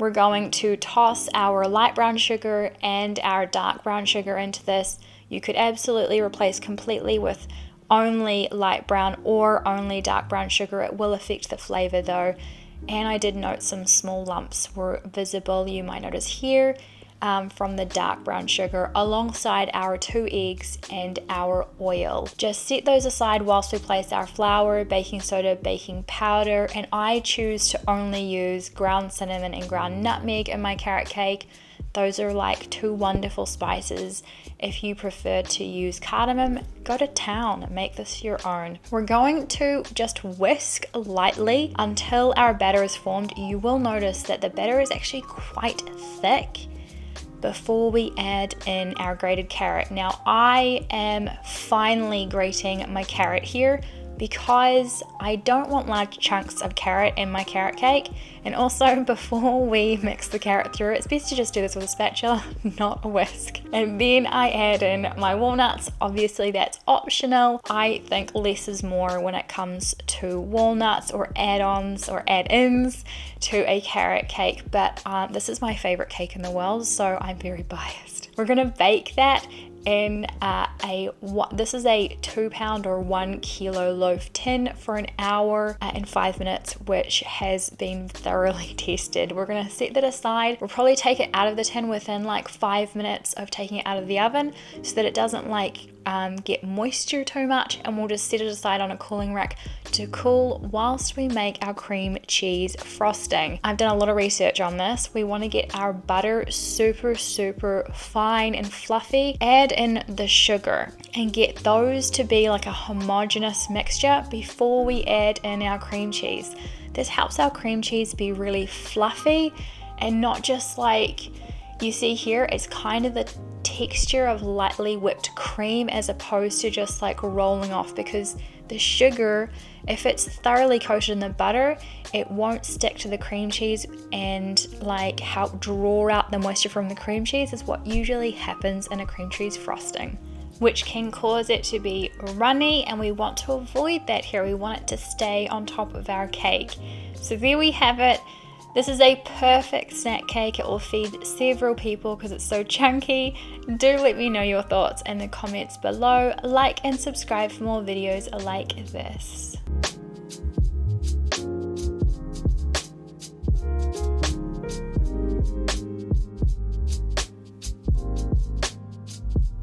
We're going to toss our light brown sugar and our dark brown sugar into this. You could absolutely replace completely with only light brown or only dark brown sugar. It will affect the flavor though. And I did note some small lumps were visible, you might notice here, from the dark brown sugar alongside our 2 eggs and our oil. Just set those aside whilst we place our flour, baking soda, baking powder, and I choose to only use ground cinnamon and ground nutmeg in my carrot cake. Those are like 2 wonderful spices. If you prefer to use cardamom, go to town and make this your own. We're going to just whisk lightly until our batter is formed. You will notice that the batter is actually quite thick before we add in our grated carrot. Now I am finely grating my carrot here because I don't want large chunks of carrot in my carrot cake, and also before we mix the carrot through, it's best to just do this with a spatula, not a whisk. And then I add in my walnuts. Obviously that's optional. I think less is more when it comes to walnuts or add-ons or add-ins to a carrot cake, but this is my favorite cake in the world, so I'm very biased. We're gonna bake that in this is a 2 pound or 1 kilo loaf tin for an hour and 5 minutes, which has been thoroughly tested. We're gonna set that aside. We'll probably take it out of the tin within like 5 minutes of taking it out of the oven so that it doesn't like get moisture too much, and we'll just set it aside on a cooling rack to cool whilst we make our cream cheese frosting. I've done a lot of research on this. We want to get our butter super fine and fluffy, add in the sugar and get those to be like a homogeneous mixture before we add in our cream cheese. This helps our cream cheese be really fluffy and not just like you see here. It's kind of the texture of lightly whipped cream as opposed to just like rolling off, because the sugar, if it's thoroughly coated in the butter, it won't stick to the cream cheese and like help draw out the moisture from the cream cheese is what usually happens in a cream cheese frosting, which can cause it to be runny, and we want to avoid that here. We want it to stay on top of our cake. So there we have it. This is a perfect snack cake. It will feed several people because it's so chunky. Do let me know your thoughts in the comments below. Like and subscribe for more videos like this.